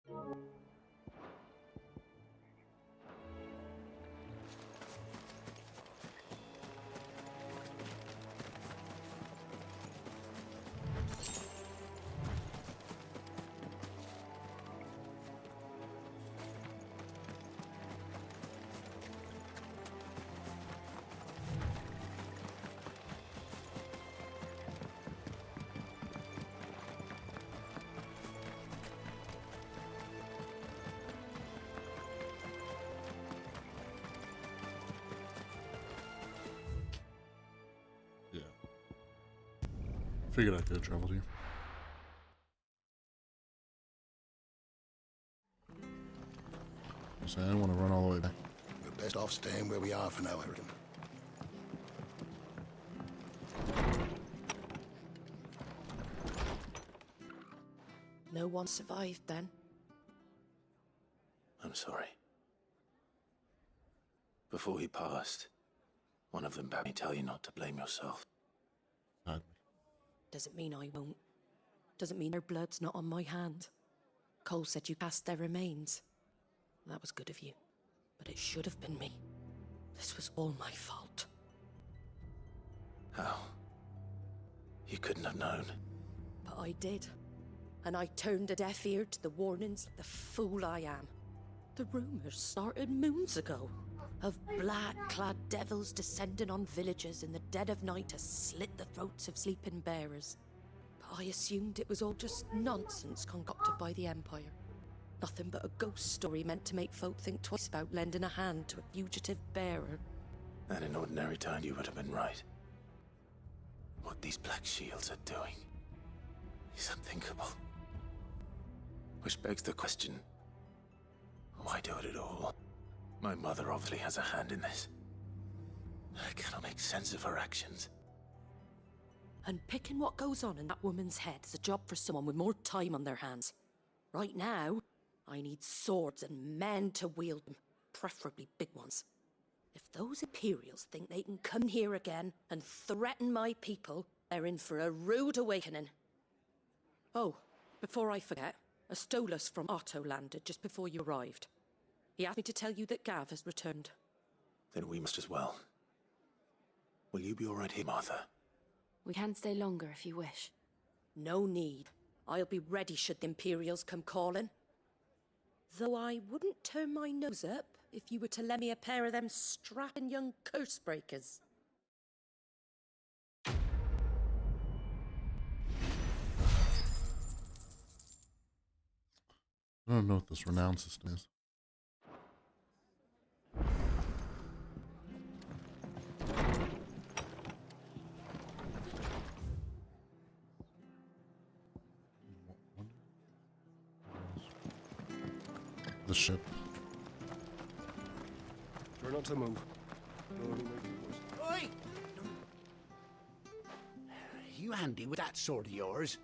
Yeah. Figured I could travel to you. So I didn't want to run all the way back. We're best off staying where we are for now, I reckon. No one survived then. I'm sorry. Before he passed, one of them bade me tell you not to blame yourself. Doesn't mean I won't. Doesn't mean their blood's not on my hand. Cole said you cast their remains. That was good of you. But it should have been me. This was all my fault. How? You couldn't have known. But I did. And I turned a deaf ear to the warnings like the fool I am. The rumours started moons ago. Of black-clad devils descending on villages in the dead of night to slit the throats of sleeping bearers. But I assumed it was all just nonsense concocted by the Empire. Nothing but a ghost story meant to make folk think twice about lending a hand to a fugitive bearer. And in ordinary time you would have been right. What these black shields are doing is unthinkable. Which begs the question, why do it at all? My mother obviously has a hand in this. I cannot make sense of her actions. And picking what goes on in that woman's head is a job for someone with more time on their hands. Right now, I need swords and men to wield them, preferably big ones. If those Imperials think they can come here again and threaten my people, they're in for a rude awakening. Oh, before I forget, a Stolas from Otto landed just before you arrived. He asked me to tell you that Gav has returned. Then we must as well. Will you be all right here, Martha? We can stay longer if you wish. No need. I'll be ready should the Imperials come calling. Though I wouldn't turn my nose up if you were to lend me a pair of them strapping young curse breakers. I don't know what this renown system is. The ship. Try not to move. No, Oi! You handy with that sword of yours?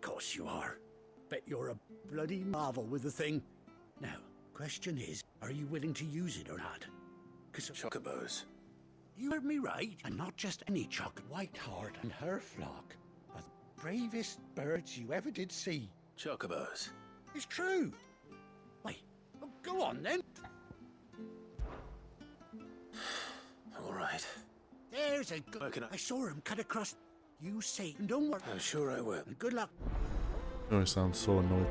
Course you are. Bet you're a bloody marvel with the thing. Now, question is, are you willing to use it or not? 'Cause Chocobos. you heard me right, and not just any choc. Whiteheart and her flock are the bravest birds you ever did see. Chocobos. It's true. Wait, well, go on then. All right. There's a good. Where can I saw him cut across. You Satan, don't worry. I'm sure I will. And good luck. It always sounds so annoyed.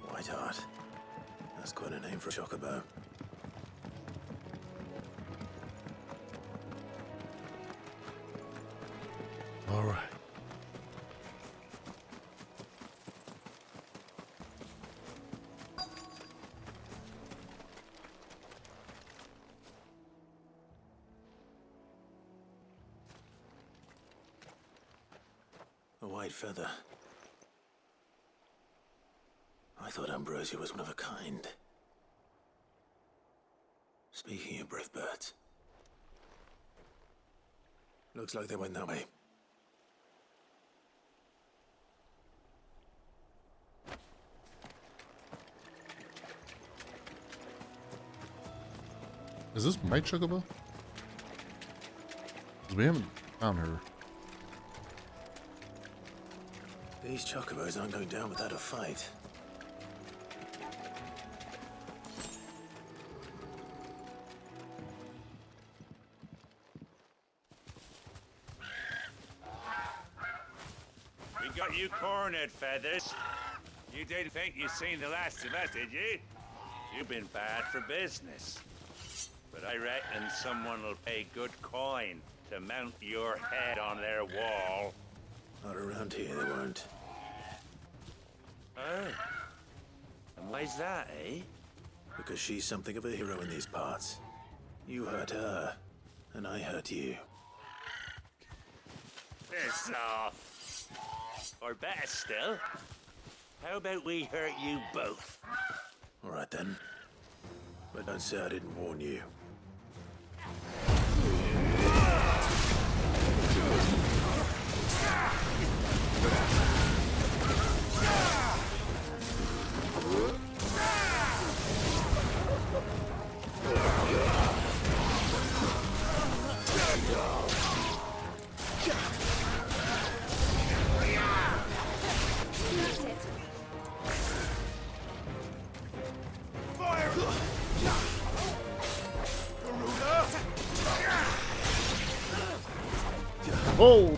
Whiteheart. That's quite a name for a chocobo. All right. A white feather. I thought Ambrosia was one of a kind. Speaking of brave birds. Looks like they went that way. Is this my Chocobo? 'Cause we haven't found her. These chocobos aren't going down without a fight. We got you cornered, Feathers. You didn't think you'd seen the last of us, did you? You've been bad for business. But I reckon someone will pay good coin to mount your head on their wall. Not around here, they weren't. Oh. And why's that, eh? Because she's something of a hero in these parts. You hurt her, and I hurt you. Piss off. Or better still, how about we hurt you both? All right then. But don't say I didn't warn you. Oh!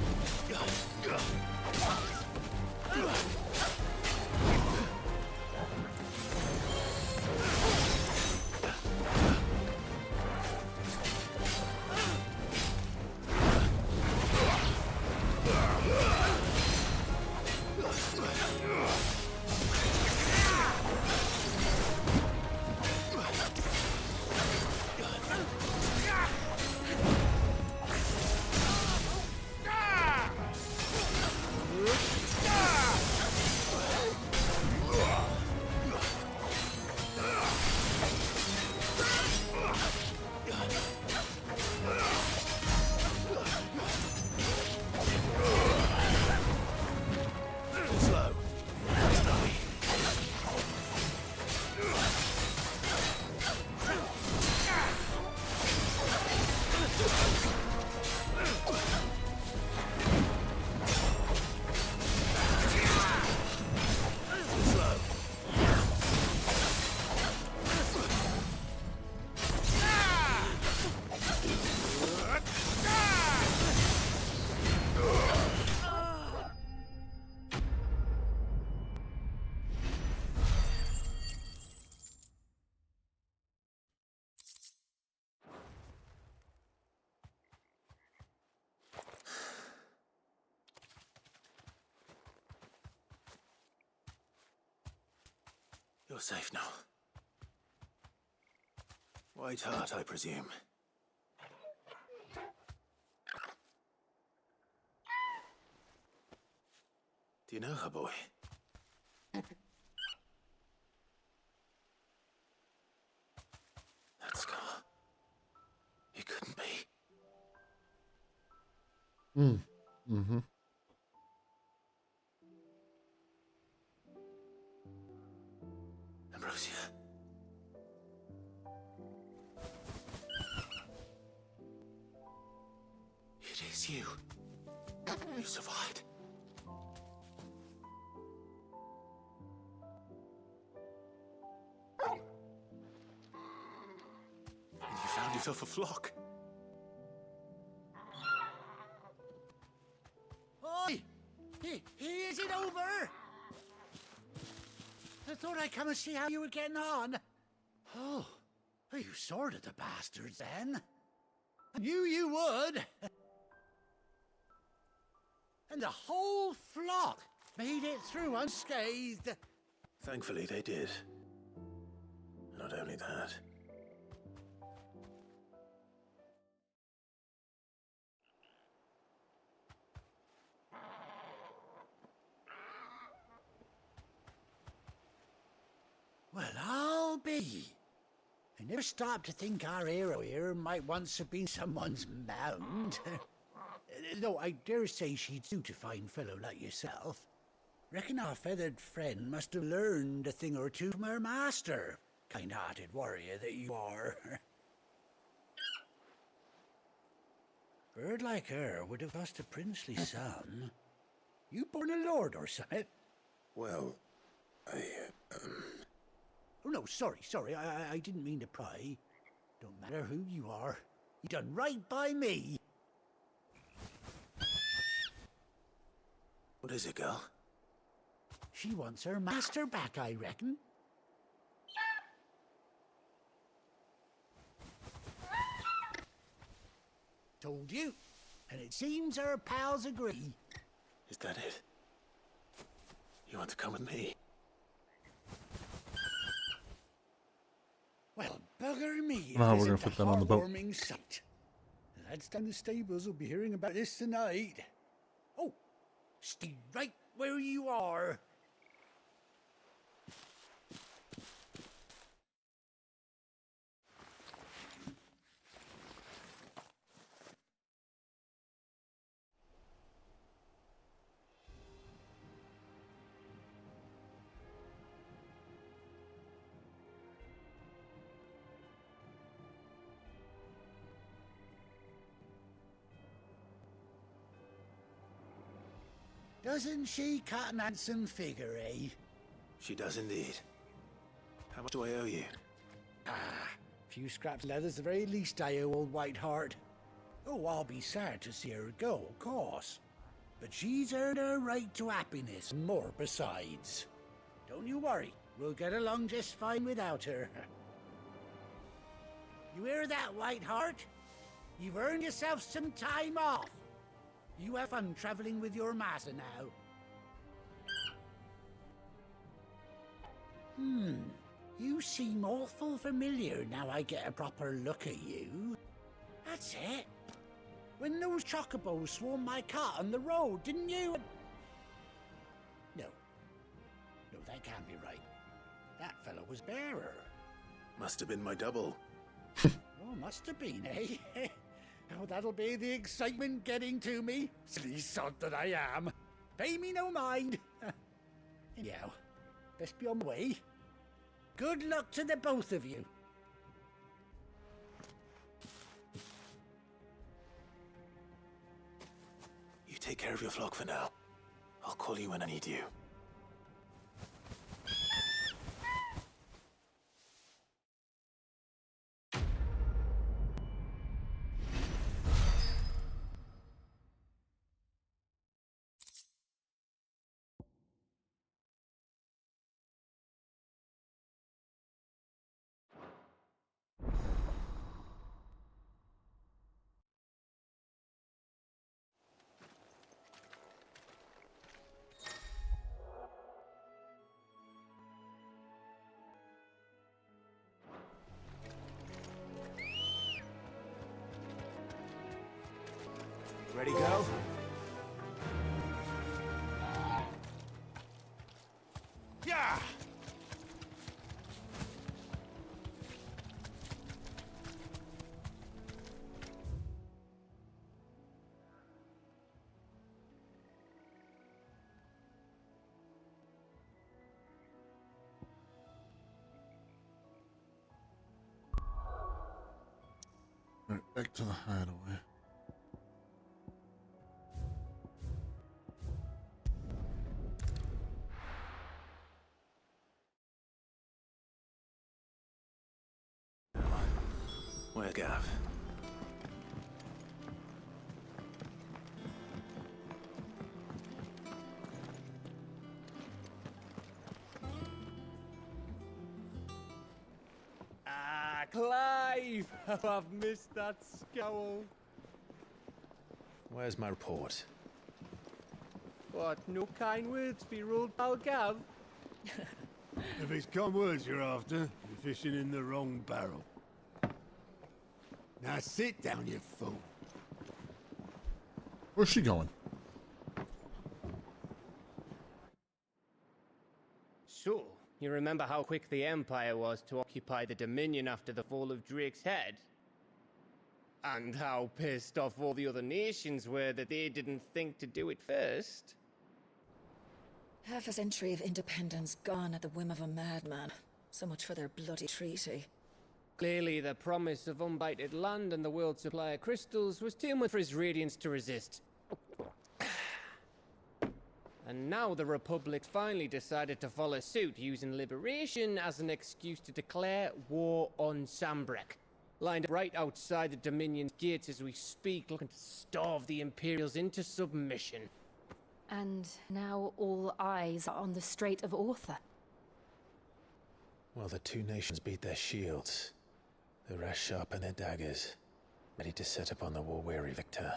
You're safe now. White Heart, I presume. Do you know her, boy? That scar. It couldn't be. Mm-hmm. Ambrosia. It is you. You survived. And you found yourself a flock. Oi! Is it over? I thought I'd come and see how you were getting on. Oh, you sorted the bastards then. I knew you would. And the whole flock made it through unscathed. Thankfully, they did. Not only that. Well, I'll be. I never stopped to think our hero here might once have been someone's mound. Though I dare say she'd suit a fine fellow like yourself. Reckon our feathered friend must have learned a thing or two from her master. Kind-hearted warrior that you are. Bird like her would have lost a princely son. You born a lord or something? Well, I, Oh, no, sorry. I didn't mean to pry. Don't matter who you are. You done right by me. What is it, girl? She wants her master back, I reckon. Told you. And it seems her pals agree. Is that it? You want to come with me? Well, bugger me. I don't know how if we're gonna isn't fit that on the boat. a heartwarming sight. The lads down the stables will be hearing about this tonight. Oh, stay right where you are. Doesn't she cut an handsome figure, eh? She does indeed. How much do I owe you? Few scraps of leather's the very least I owe old Whiteheart. Oh, I'll be sad to see her go, of course. But she's earned her right to happiness, and more besides. Don't you worry, we'll get along just fine without her. You hear that, Whiteheart? You've earned yourself some time off. You have fun traveling with your master now. You seem awful familiar now I get a proper look at you. That's it. When those chocobos swarmed my cart on the road, didn't you? No, that can't be right. That fellow was bearer. Must have been my double. Oh, must have been, eh? Oh, that'll be the excitement getting to me. Silly sod that I am. Pay me no mind. Anyhow, best be on my way. Good luck to the both of you. You take care of your flock for now. I'll call you when I need you. Ready, go? Yeah! All right, back to the hideaway. Where, Gav? Ah, Clive! How I've missed that scowl. Where's my report? What, no kind words for your old pal Gav? If it's kind words you're after, you're fishing in the wrong barrel. Now sit down, you fool. Where's she going? So, you remember how quick the Empire was to occupy the Dominion after the fall of Drake's head? And how pissed off all the other nations were that they didn't think to do it first? Half a century of independence gone at the whim of a madman. So much for their bloody treaty. Clearly, the promise of unbited land and the world's supply of crystals was too much for his radiance to resist. And now the Republic finally decided to follow suit, using liberation as an excuse to declare war on Sambrek. Lined up right outside the Dominion's gates as we speak, looking to starve the Imperials into submission. And now all eyes are on the Strait of Author. While the two nations beat their shields, the rest sharpen their daggers, ready to set upon the war-weary victor.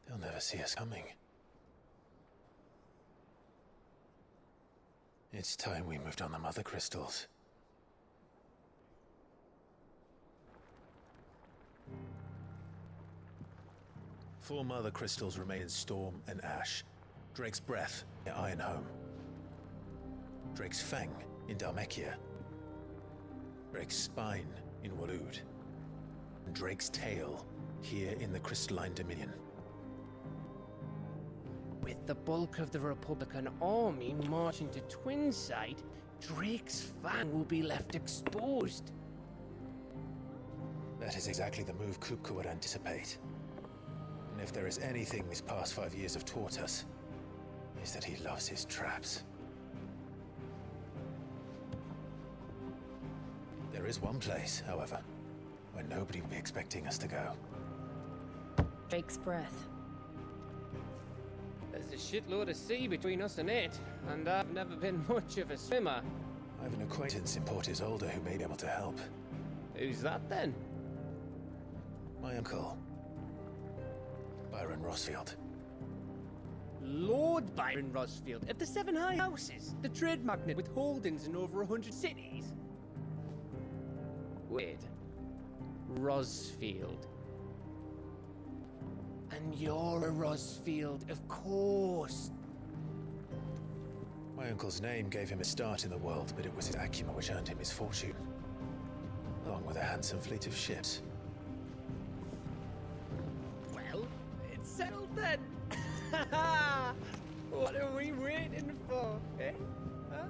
They'll never see us coming. It's time we moved on the mother crystals. Four mother crystals remain in Storm and Ash. Drake's Breath near Ironhome. Drake's Fang in Dhalmekia. Drake's Spine in Waloed. And Drake's Tail here in the Crystalline Dominion. With the bulk of the Republican army marching to Twinside, Drake's Fang will be left exposed. That is exactly the move Kupka would anticipate. And if there is anything these past 5 years have taught us, is that he loves his traps. There is one place, however, where nobody will be expecting us to go. Drake's Breath. There's a shitload of sea between us and it, and I've never been much of a swimmer. I have an acquaintance in Port Isolde who may be able to help. Who's that then? My uncle, Byron Rosfield. Lord Byron Rosfield of the Seven High Houses, the trade magnate with holdings in over 100 cities. Wait, Rosfield. And you're a Rosfield, of course. My uncle's name gave him a start in the world, but it was his acumen which earned him his fortune, along with a handsome fleet of ships. Well, it's settled then. What are we waiting for, eh? Huh?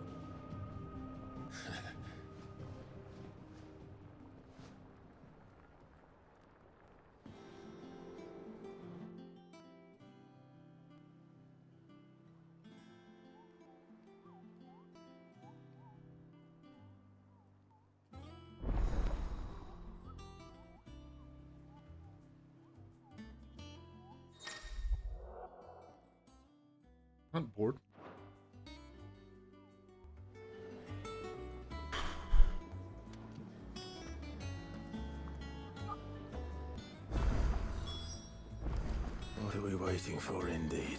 I'm bored. What are we waiting for, indeed?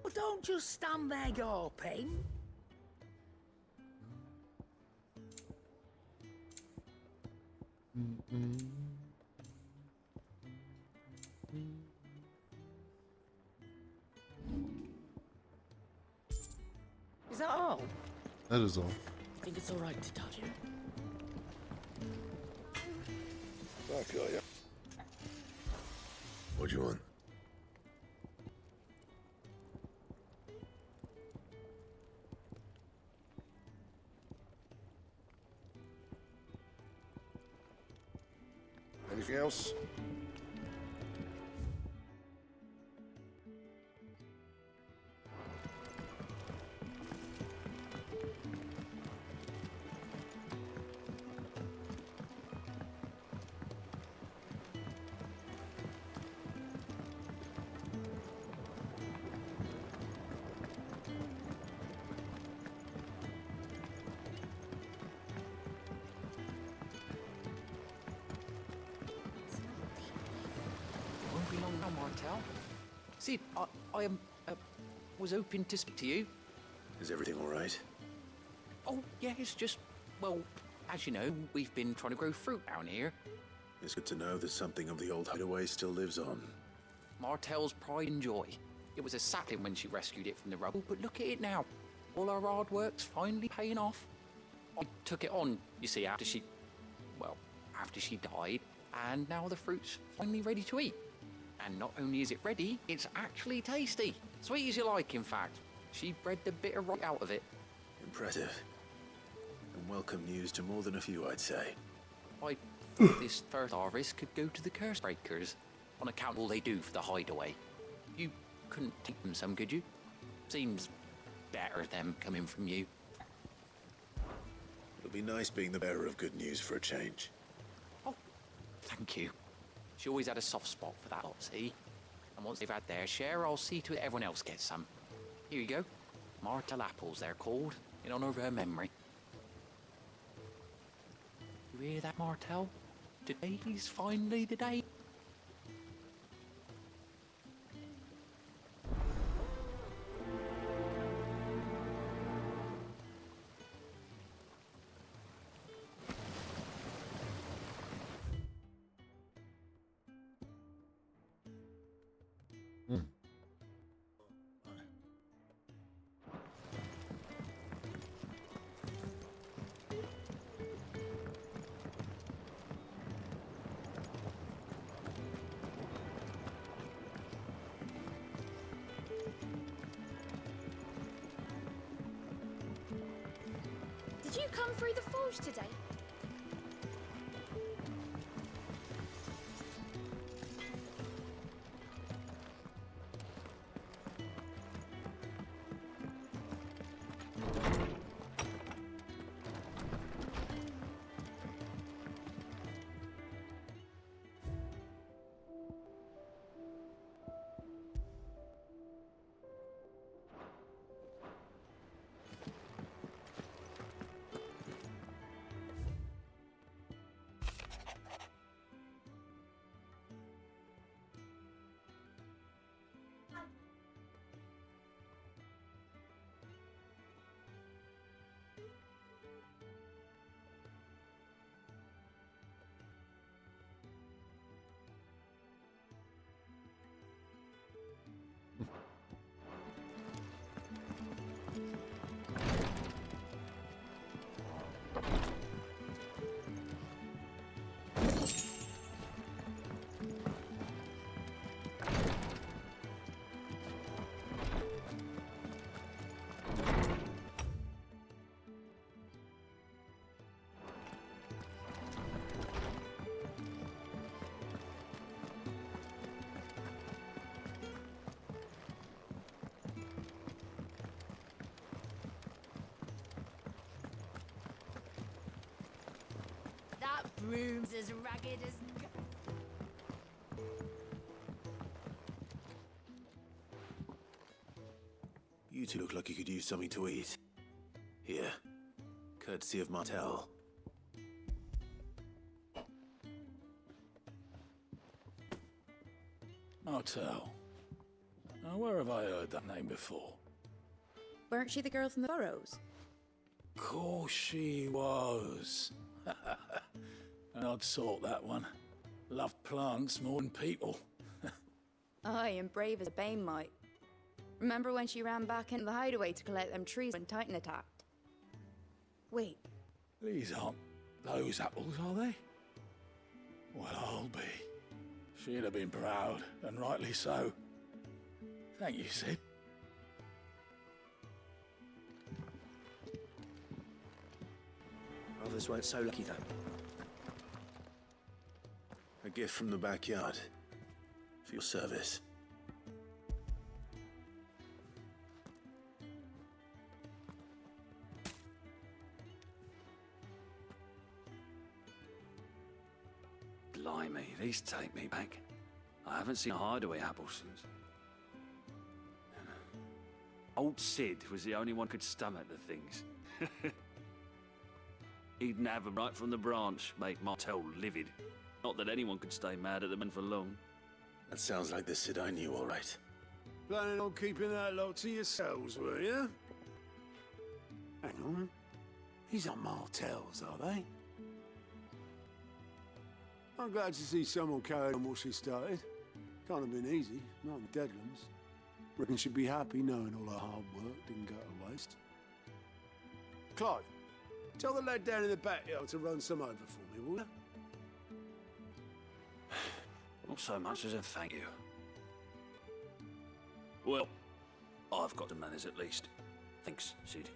Well, don't just stand there gawping. Is that all? That is all. I think it's all right to touch him. Okay. What do you want? Anything else? Won't be long now, Martel. See, I was hoping to speak to you. Is everything all right? Oh, yeah, it's just, well, as you know, we've been trying to grow fruit down here. It's good to know that something of the old hideaway still lives on. Martel's pride and joy. It was a sapling when she rescued it from the rubble, but look at it now. All our hard work's finally paying off. I took it on, you see, after she died, and now the fruit's finally ready to eat. And not only is it ready, it's actually tasty. Sweet as you like, in fact. She bred the bitter right out of it. Impressive. And welcome news to more than a few, I'd say. I thought this first harvest could go to the curse breakers, on account of all they do for the hideaway. You couldn't take them some, could you? Seems better them coming from you. It'll be nice being the bearer of good news for a change. Oh, thank you. She always had a soft spot for that lot, see? And once they've had their share, I'll see to it everyone else gets some. Here you go. Martel apples, they're called, in honor of her memory. You hear that, Martel? Today's finally the day. Did you come through the forge today? That broom's as ragged as... You two look like you could use something to eat. Here, courtesy of Martel. Martel. Now, where have I heard that name before? Weren't she the girl from the Burrows? Course she was. An odd sort, that one. Loved plants more than people. Aye, and brave as a bane might. Remember when she ran back into the hideaway to collect them trees when Titan attacked? Wait. These aren't those apples, are they? Well, I'll be. She'd have been proud, and rightly so. Thank you, Sid. Others weren't so lucky, though. A gift from the backyard. For your service. Blimey, these take me back. I haven't seen a hideaway apple since. Old Sid was the only one who could stomach the things. He'd nab them right from the branch, made Martel livid. Not that anyone could stay mad at the man for long. That sounds like the Sid I knew, all right. Planning on keeping that lot to yourselves, were you? Hang on. These aren't Martells, are they? I'm glad to see someone carried on what she started. Can't have been easy, not in the Deadlands. Reckon she'd be happy knowing all her hard work didn't go to waste. Clive, tell the lad down in the backyard to run some over for me, will you? Not so much as a thank you. Well, I've got the manners at least. Thanks, Sid.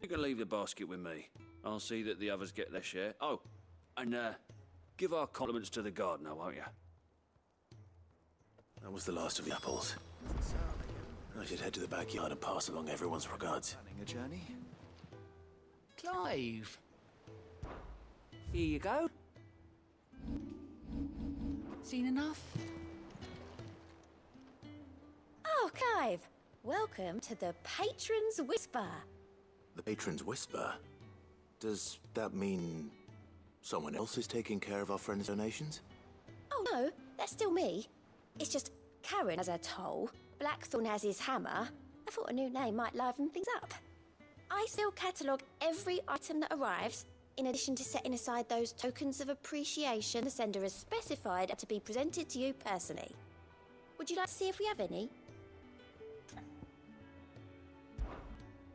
You can leave the basket with me. I'll see that the others get their share. Oh, and give our compliments to the gardener, won't you? That was the last of the apples. I should head to the backyard and pass along everyone's regards. Planning a journey? Clive! Here you go. Seen enough? Oh, Clive! Welcome to the Patron's Whisper. The Patron's Whisper? Does that mean someone else is taking care of our friend's donations? Oh no, that's still me. It's just Karen has her toll, Blackthorn has his hammer. I thought a new name might liven things up. I still catalogue every item that arrives, in addition to setting aside those tokens of appreciation the sender has specified to be presented to you personally. Would you like to see if we have any?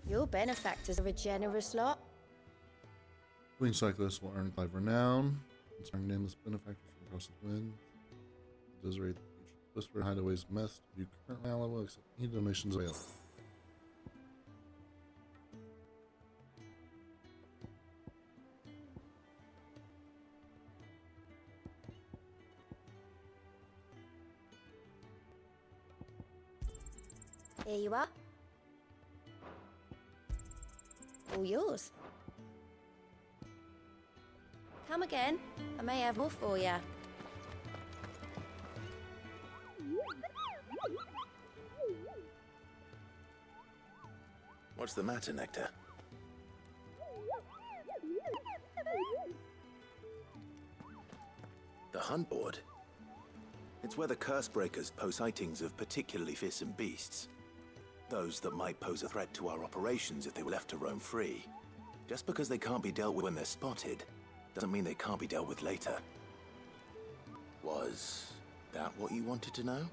Your benefactors are a generous lot. Queen cyclists will earn Clive renown. Inspiring nameless benefactors from across the wind. Desiree the Whisper Hideaway's mess. You currently allowable accept any donations available. Here you are. All yours. Come again. I may have more for you. What's the matter, Nectar? The hunt board? It's where the curse breakers post sightings of particularly fearsome beasts. Those that might pose a threat to our operations if they were left to roam free. Just because they can't be dealt with when they're spotted, doesn't mean they can't be dealt with later. Was that what you wanted to know?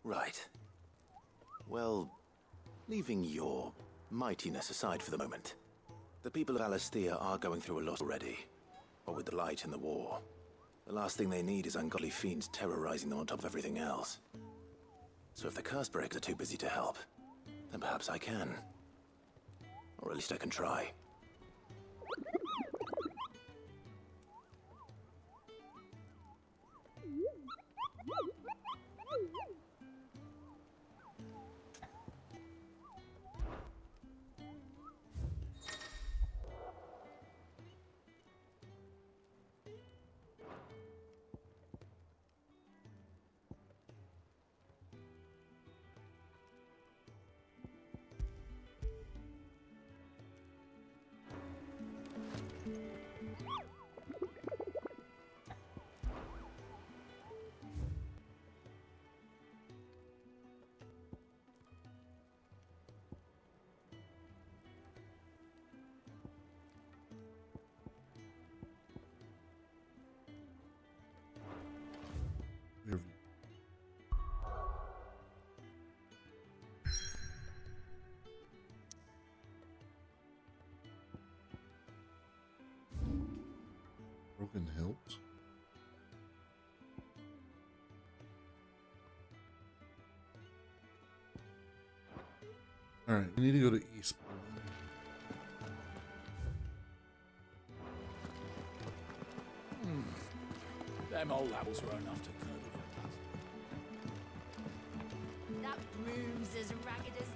Right. Well, leaving your mightiness aside for the moment, the people of Alastia are going through a lot already. What with the light and the war. The last thing they need is ungodly fiends terrorizing them on top of everything else. So if the curse breakers are too busy to help, then perhaps I can. Or at least I can try. Rear view. Broken hilt. All right, we need to go to East Berlin. Them old apples were enough to curdle your That broom's as ragged as...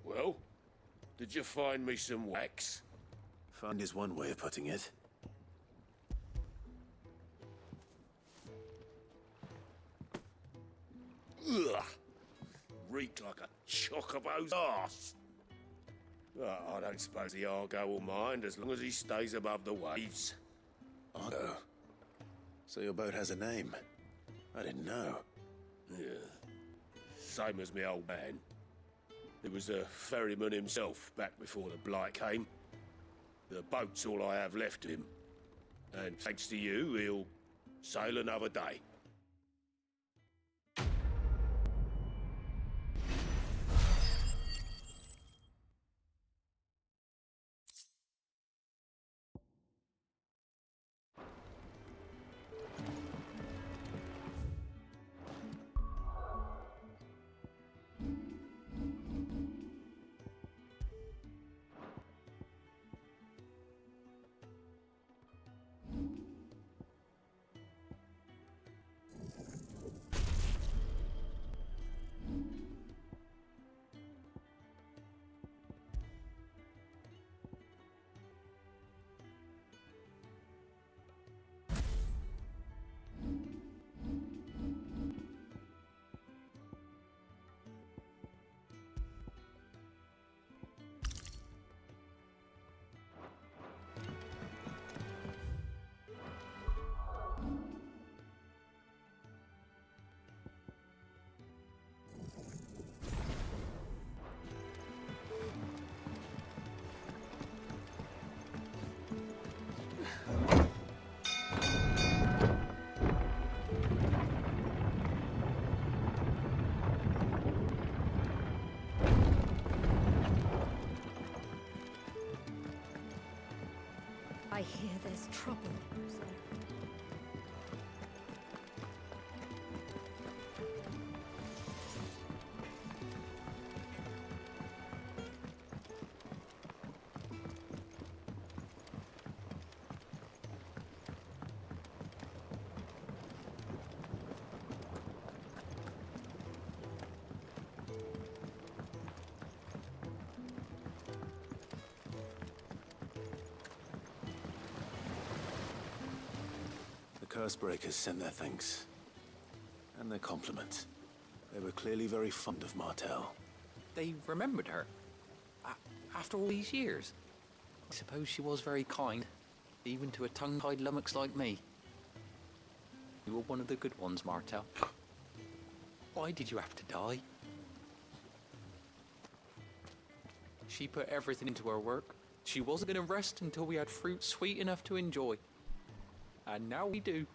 Well, did you find me some wax? Find is one way of putting it. Ugh! Reek like a chocobo's arse. Well, I don't suppose the Argo will mind as long as he stays above the waves. Argo? So your boat has a name? I didn't know. Yeah. Same as me old man. He was a ferryman himself back before the blight came. The boat's all I have left of him. And thanks to you, he'll sail another day. I hear there's trouble. Cursebreakers sent their thanks. And their compliments. They were clearly very fond of Martel. They remembered her. After all these years. I suppose she was very kind, even to a tongue-tied lummox like me. You were one of the good ones, Martel. Why did you have to die? She put everything into her work. She wasn't going to rest until we had fruit sweet enough to enjoy. And now we do.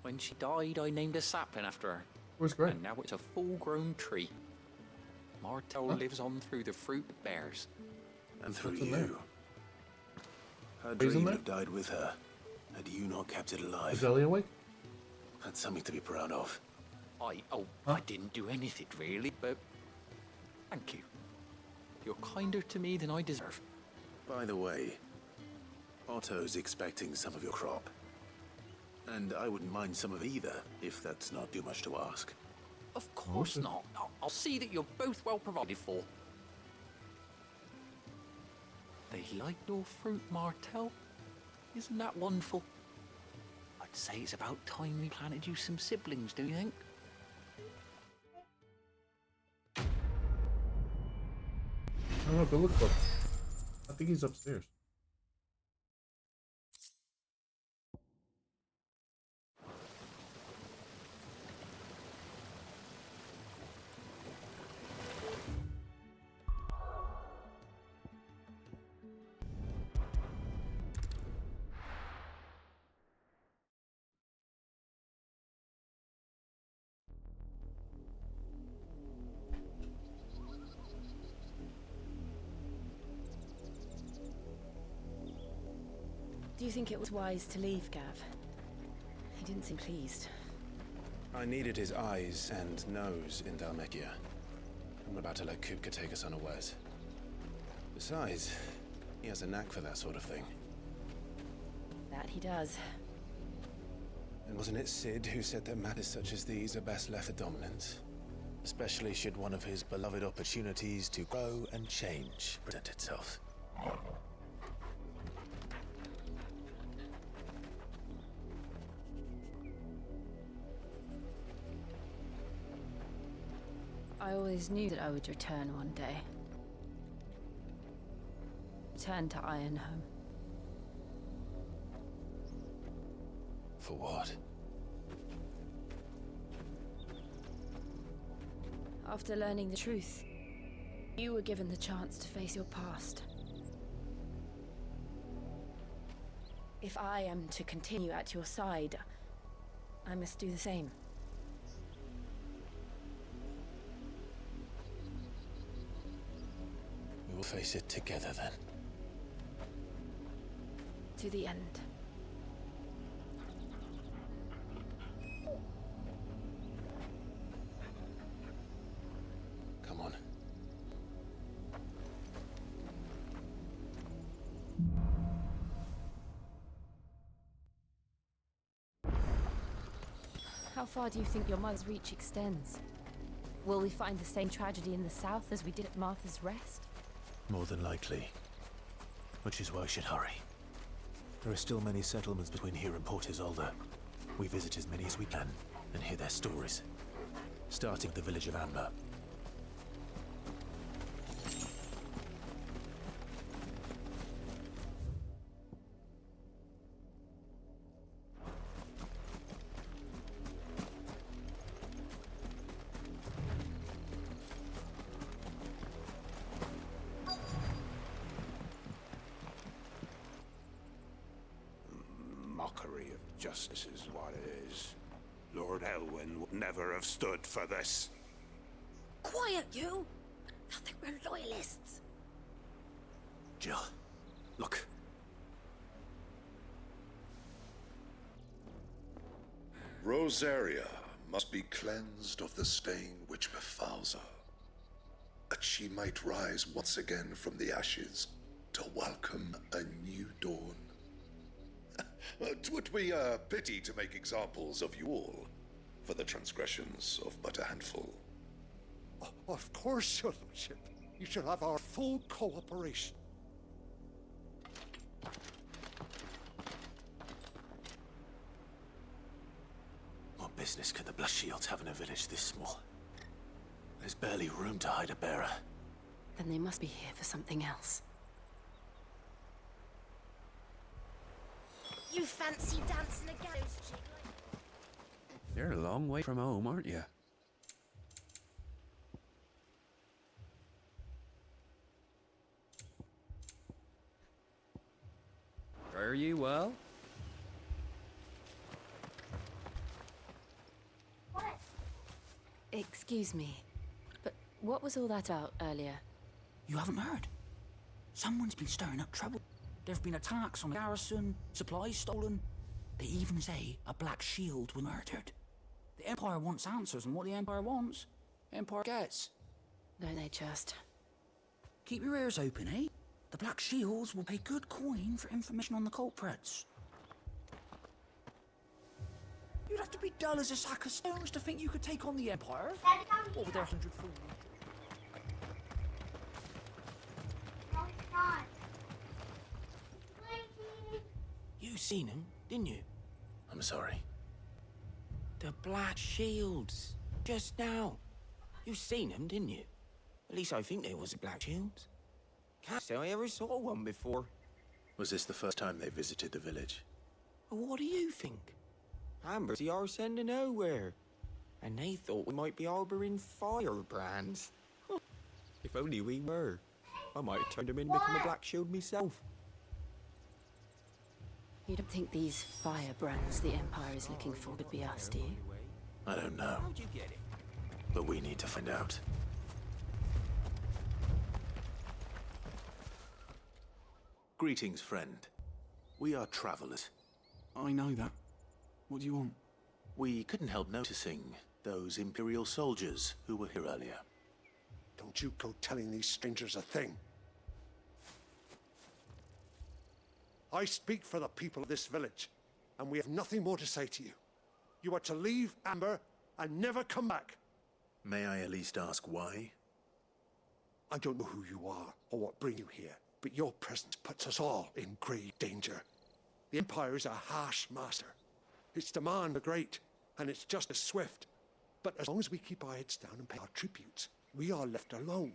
When she died, I named a sapling after her. Where's Greg? And now it's a full-grown tree. Martel lives on through the fruit it bears. And through What's in there? you. Her He's in dream would there? have died with her, had you not kept it alive. Is Ellie awake? That's something to be proud of. I didn't do anything really, but thank you. You're kinder to me than I deserve. By the way, Otto's expecting some of your crop. And I wouldn't mind some of it either, if that's not too much to ask. Of course not. I'll see that you're both well provided for. They like your fruit, Martel. Isn't that wonderful? I'd say it's about time we planted you some siblings, don't you think? I don't know, go look for him. I think he's upstairs. Do you think it was wise to leave, Gav? He didn't seem pleased. I needed his eyes and nose in Dalmekia. I'm about to let Kupka take us unawares. Besides, he has a knack for that sort of thing. That he does. And wasn't it Sid who said that matters such as these are best left for dominance? Especially should one of his beloved opportunities to grow and change present itself. I always knew that I would return one day. Return to Ironhome. For what? After learning the truth, you were given the chance to face your past. If I am to continue at your side, I must do the same. We will face it together then. To the end. Come on. How far do you think your mother's reach extends? Will we find the same tragedy in the south as we did at Martha's Rest? More than likely. Which is why we should hurry. There are still many settlements between here and Port Isolde. We visit as many as we can and hear their stories. Starting at the village of Amber. Mockery of justice is what it is. Lord Elwyn would never have stood for this. Quiet, you! I think we're loyalists. Jill, look. Rosaria must be cleansed of the stain which befouls her, that she might rise once again from the ashes to welcome a new dawn. 'Twould be a pity to make examples of you all for the transgressions of but a handful. Of course, Your Lordship. You shall have our full cooperation. What business could the Black Shields have in a village this small? There's barely room to hide a bearer. Then they must be here for something else. You fancy dancing a gallows chick like... You're a long way from home, aren't you? Fare you well? Excuse me, but what was all that about earlier? You haven't heard? Someone's been stirring up trouble. There've been attacks on the garrison, supplies stolen. They even say a Black Shield was murdered. The Empire wants answers, and what the Empire wants, Empire gets. Don't they just? Keep your ears open, eh? The Black Shields will pay good coin for information on the culprits. You'd have to be dull as a sack of stones to think you could take on the Empire. What with their 100 fools? You seen him, didn't you? I'm sorry. The Black Shields. Just now. You seen them, didn't you? At least I think they was the Black Shields. Can't say I ever saw one before. Was this the first time they visited the village? Well, what do you think? Amber's the arse end of nowhere. And they thought we might be harbouring firebrands. If only we were. I might have turned them in and become a Black Shield myself. You don't think these firebrands the Empire is looking for could be us, do you? I don't know. How'd you get it? But we need to find out. Greetings, friend. We are travelers. I know that. What do you want? We couldn't help noticing those Imperial soldiers who were here earlier. Don't you go telling these strangers a thing. I speak for the people of this village, and we have nothing more to say to you. You are to leave Amber and never come back. May I at least ask why? I don't know who you are or what brings you here, but your presence puts us all in grave danger. The Empire is a harsh master. Its demands are great, and it's just as swift. But as long as we keep our heads down and pay our tributes, we are left alone.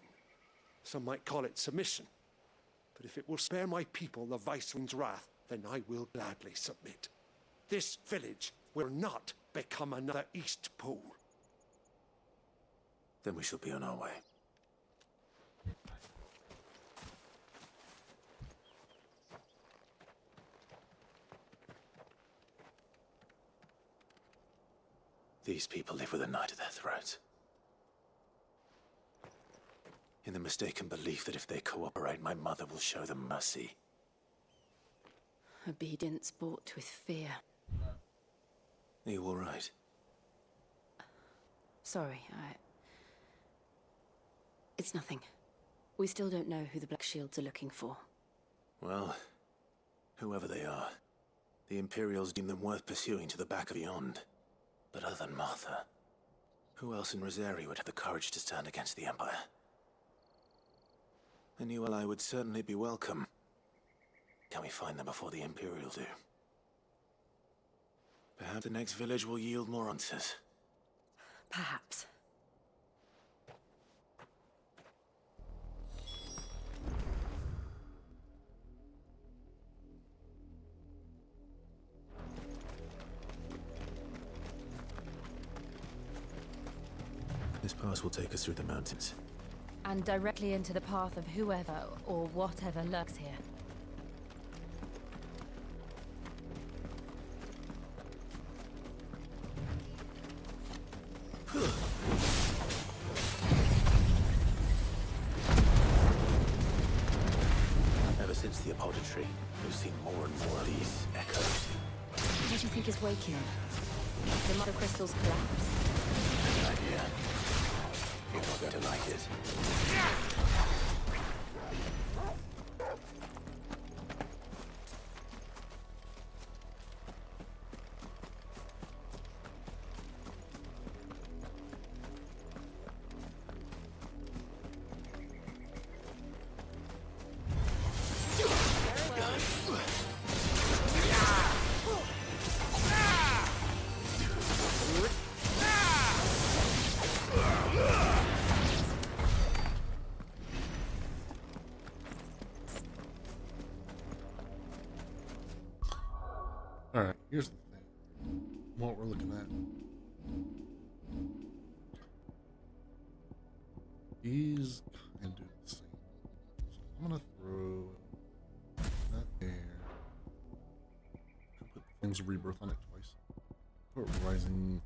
Some might call it submission. But if it will spare my people the Viceroy's wrath, then I will gladly submit. This village will not become another East Pole. Then we shall be on our way. These people live with a knife at their throats. In the mistaken belief that if they cooperate, my mother will show them mercy. Obedience bought with fear. Are you all right? Sorry, It's nothing. We still don't know who the Black Shields are looking for. Well, whoever they are, the Imperials deem them worth pursuing to the back of beyond. But other than Martha, who else in Rosaria would have the courage to stand against the Empire? And you and I would certainly be welcome. Can we find them before the Imperial do? Perhaps the next village will yield more answers. Perhaps. This pass will take us through the mountains. And directly into the path of whoever or whatever lurks here. Ever since the apodatory, we've seen more and more of these echoes. What do you think is waking them? The mother crystals collapse? Good idea. You're not going to like it. Alright, here's the thing. What we're looking at. These kind of do the same. So I'm gonna throw that there. Put Flames of Rebirth on it twice. Put Rising.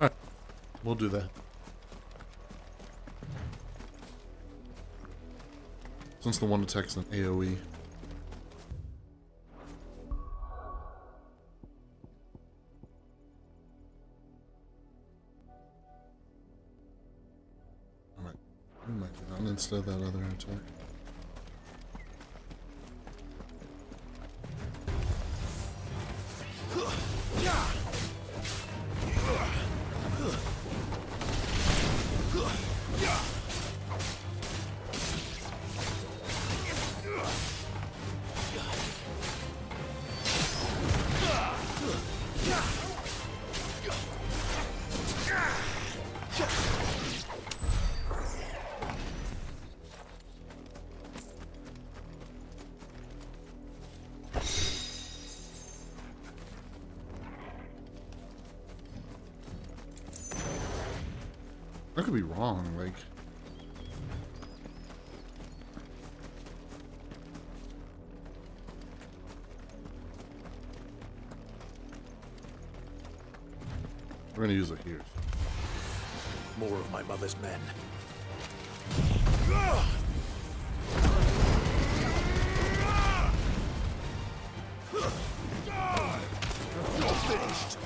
Alright, we'll do that. Since the one attacks an AoE. Alright, we might do that instead of that other attack. I could be wrong, like... We're gonna use it here. More of my mother's men. You're finished.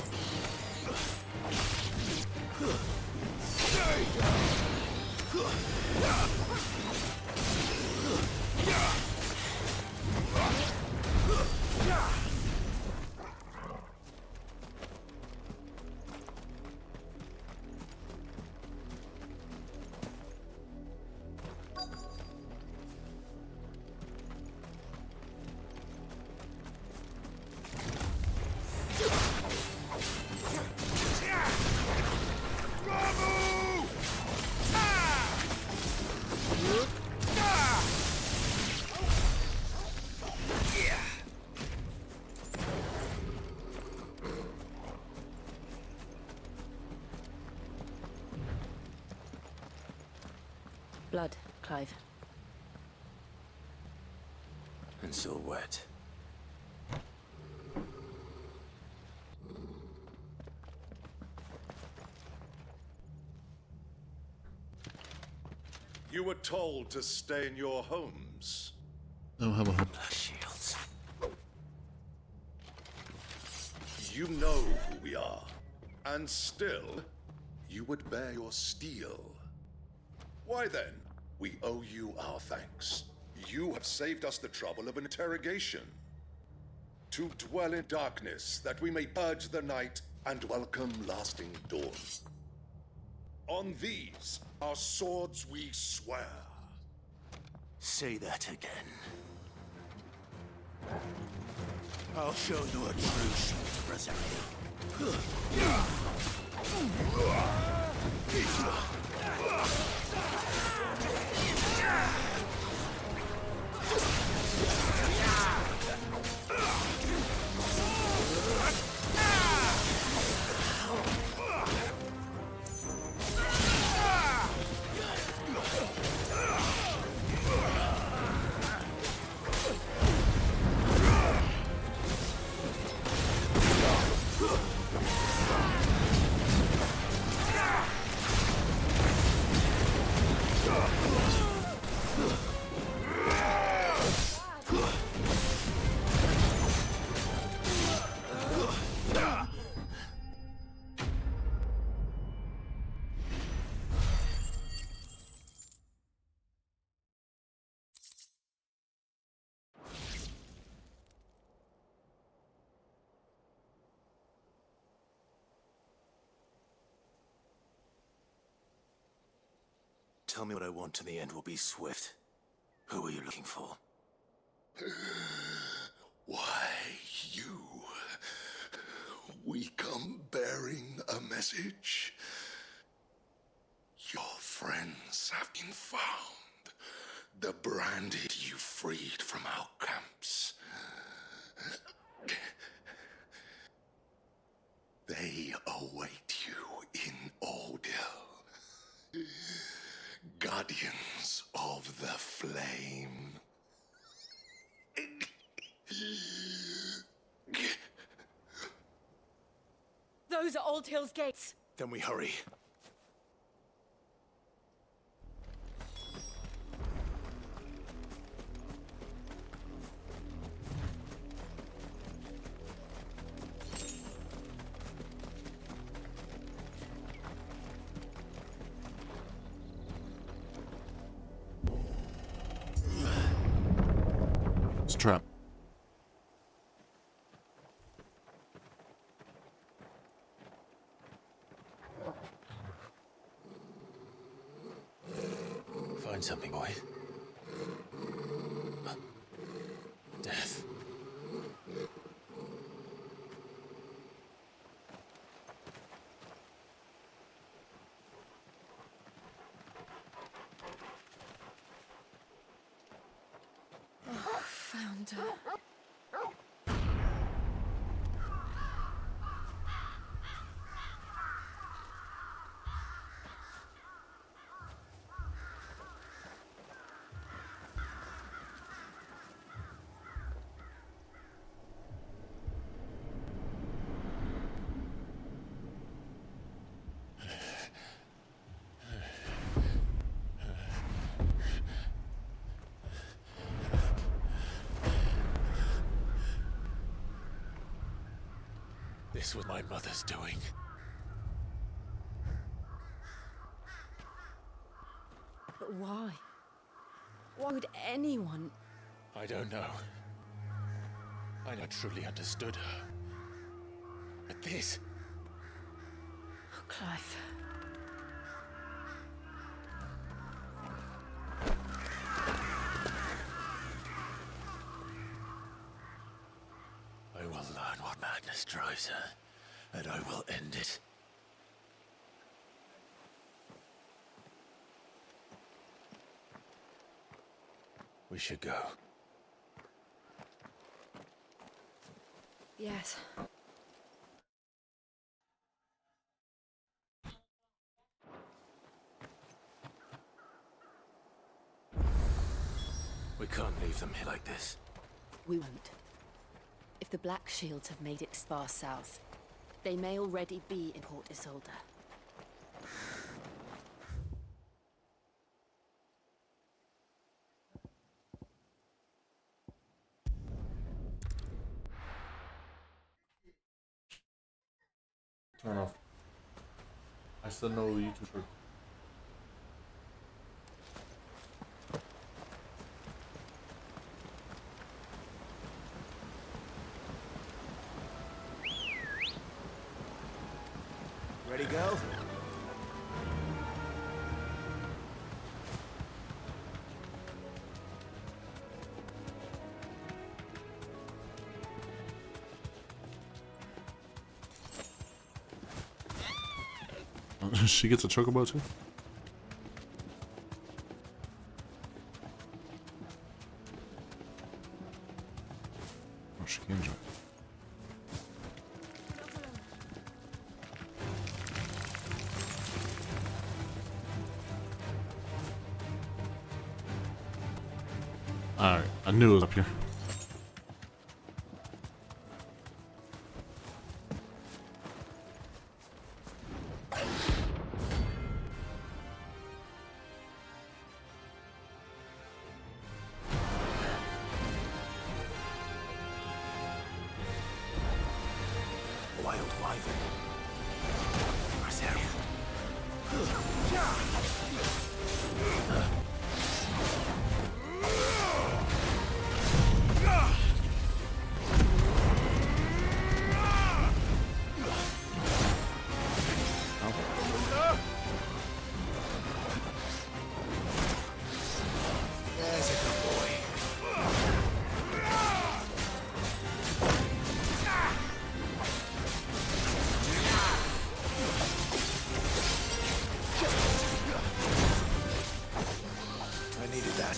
Blood, Clive. And so wet. You were told to stay in your homes. I don't have a home. Shields. You know who we are. And still, you would bear your steel. Why then, we owe you our thanks. You have saved us the trouble of an interrogation. To dwell in darkness, that we may purge the night and welcome lasting dawn. On these, our swords we swear. Say that again. I'll show you a true shield, Rosario. Tell me what I want and the end will be swift. Who are you looking for? Why, you. We come bearing a message. Your friends have been found. The branded you freed from our camps. They await you in Odil. Guardians of the Flame. Those are Old Hill's gates. Then we hurry. It's a trap. Find something, boy. Death. Found her. this was my mother's doing. But why? Why would anyone... I don't know. I never truly understood her. But this... Oh, Clive. I will learn what madness drives her, and I will end it. We should go. Yes. We can't leave them here like this. We won't. If the Black Shields have made it this far south, they may already be in Port Isolde. Turn off. I still know YouTube. Ready, go? She gets a chocobo too? Oh, she can drive. Alright, I knew it was up here. Wild wyvern. Rosaria. There's a good boy. I needed that.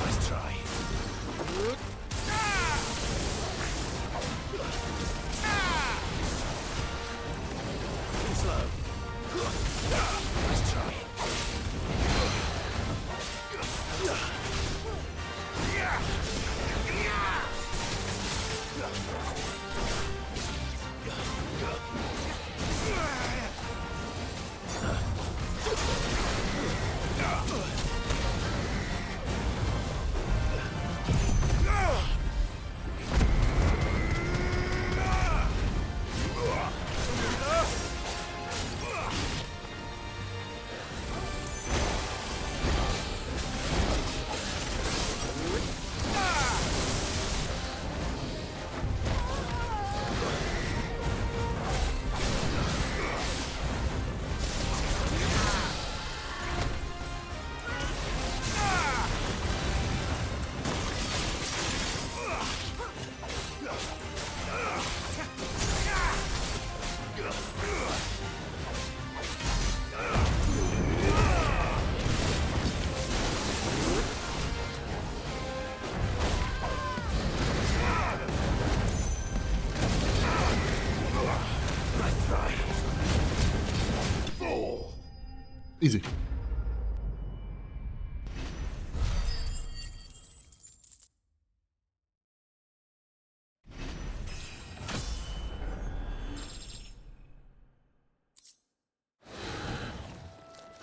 Nice try. Slow. Nice try. Easy.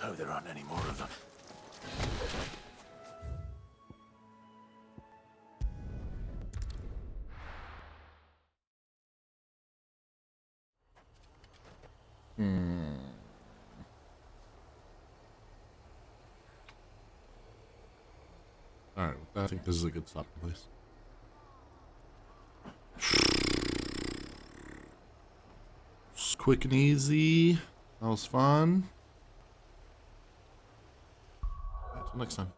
Oh, there aren't any more of them. Alright, I think this is a good stopping place. Just quick and easy. That was fun. Until next time.